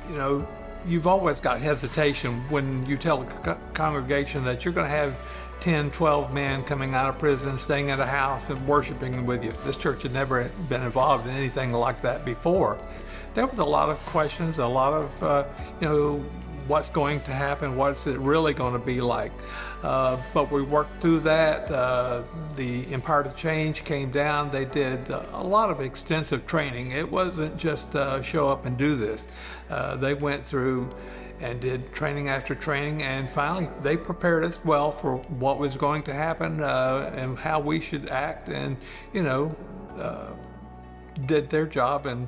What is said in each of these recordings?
You know, you've always got hesitation when you tell a congregation that you're going to have 10, 12 men coming out of prison, staying at a house and worshiping with you. This church had never been involved in anything like that before. There was a lot of questions, a lot of, what's going to happen, what's it really going to be like. But we worked through that. The Imparted Change came down. They did a lot of extensive training. It wasn't just show up and do this. They went through and did training after training, and finally they prepared us well for what was going to happen and how we should act, and did their job, and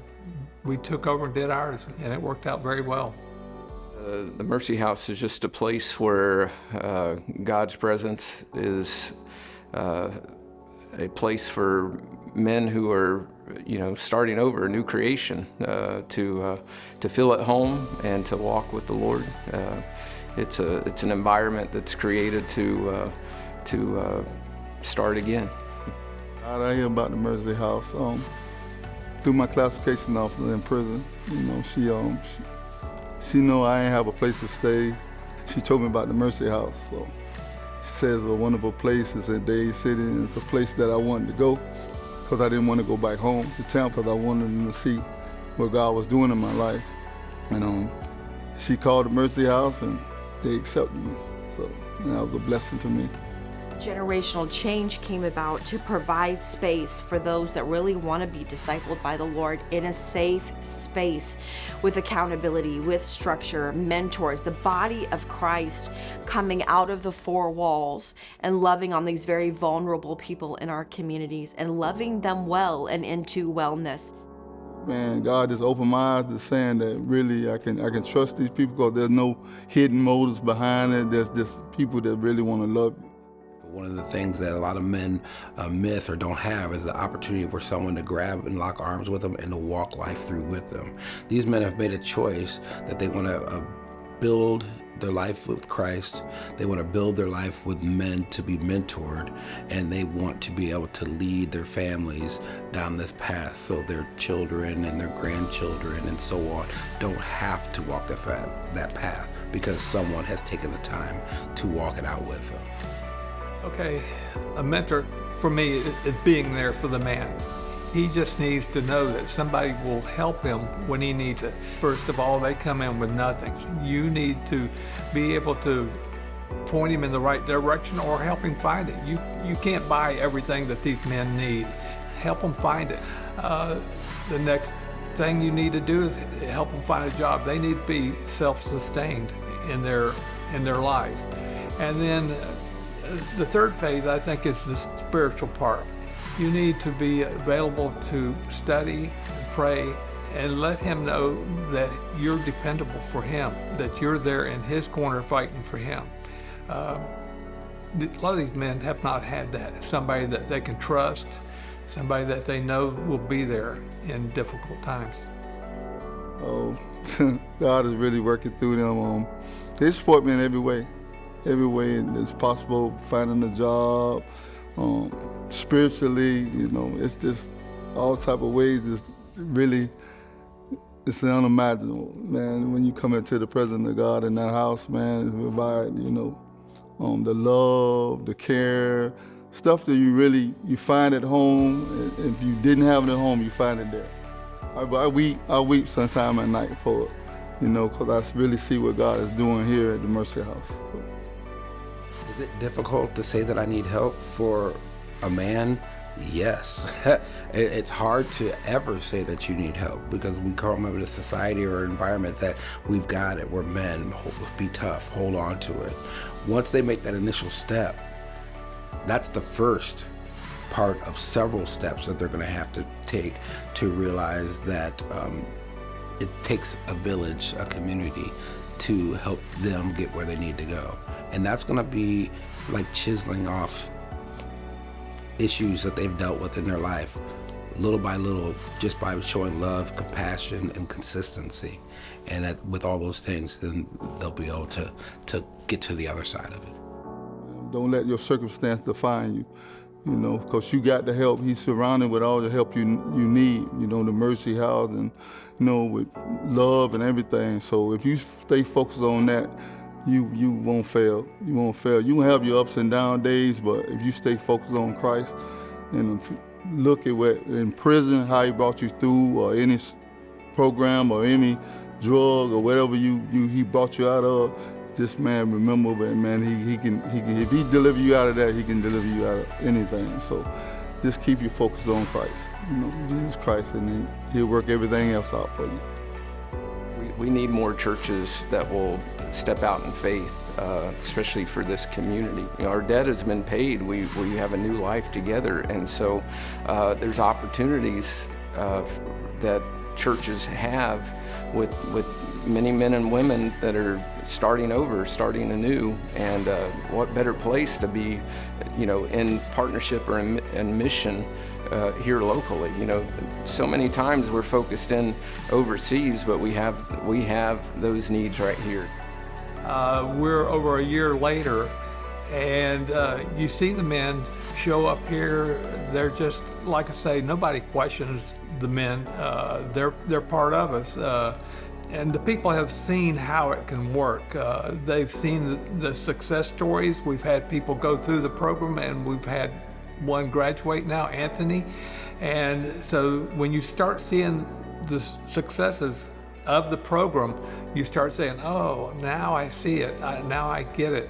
we took over and did ours, and it worked out very well. The Mercy House is just a place where God's presence is a place for men who are, starting over, a new creation, to feel at home and to walk with the Lord. It's an environment that's created to start again. I hear about the Mercy House through my classification officer in prison. She know I ain't have a place to stay. She told me about the Mercy House. So she says it's a wonderful place. It's in Dade City, and it's a place that I wanted to go because I didn't want to go back home to town because I wanted them to see what God was doing in my life. And she called the Mercy House, and they accepted me. So that was a blessing to me. Generational change came about to provide space for those that really want to be discipled by the Lord in a safe space with accountability, with structure, mentors, the body of Christ coming out of the four walls and loving on these very vulnerable people in our communities and loving them well and into wellness. Man, God just opened my eyes to saying that really I can trust these people because there's no hidden motives behind it. There's just people that really want to love you. One of the things that a lot of men miss or don't have is the opportunity for someone to grab and lock arms with them and to walk life through with them. These men have made a choice that they want to build their life with Christ. They want to build their life with men to be mentored, and they want to be able to lead their families down this path so their children and their grandchildren and so on don't have to walk that path because someone has taken the time to walk it out with them. Okay, a mentor for me is being there for the man. He just needs to know that somebody will help him when he needs it. First of all, they come in with nothing. You need to be able to point him in the right direction or help him find it. You can't buy everything that these men need. Help them find it. The next thing you need to do is help them find a job. They need to be self-sustained in their life. And then the third phase, I think, is the spiritual part. You need to be available to study, pray, and let him know that you're dependable for him, that you're there in his corner fighting for him. A lot of these men have not had that. Somebody that they can trust, somebody that they know will be there in difficult times. Oh, God is really working through them. They support me in every way it's possible, finding a job, spiritually, it's just all type of ways. It's unimaginable, man. When you come into the presence of God in that house, man, it provides, the love, the care, stuff that you find at home. If you didn't have it at home, you find it there. I weep sometime at night for it, because I really see what God is doing here at the Mercy House. Is it difficult to say that I need help for a man? Yes. It's hard to ever say that you need help because we come up in a society or environment that we've got it. We're men. Be tough. Hold on to it. Once they make that initial step, that's the first part of several steps that they're going to have to take to realize that it takes a village, a community, to help them get where they need to go. And that's going to be like chiseling off issues that they've dealt with in their life, little by little, just by showing love, compassion, and consistency. And with all those things, then they'll be able to get to the other side of it. Don't let your circumstance define you. you know, because you got the help. He's surrounded with all the help you need, you know, the Mercy House and, you know, with love and everything. So if you stay focused on that, you won't fail. You won't fail. You will have your ups and down days, but if you stay focused on Christ and look at what in prison, how he brought you through, or any program or any drug or whatever he brought you out of, this man, remember that, man, he can if he deliver you out of that, he can deliver you out of anything. So just keep you focused on Christ, you know, Jesus Christ, and he'll work everything else out for you. We need more churches that will step out in faith, especially for this community. You know, our debt has been paid. We have a new life together, and so there's opportunities that churches have with many men and women that are starting over, starting anew, and what better place to be, you know, in partnership or in mission here locally. You know, so many times we're focused in overseas, but we have those needs right here. We're over a year later, and you see the men show up here. They're just, like I say, nobody questions the men. They're part of us. And the people have seen how it can work. They've seen the success stories. We've had people go through the program, and we've had one graduate now, Anthony. And so when you start seeing the successes of the program, you start saying, oh, now I see it. Now I get it.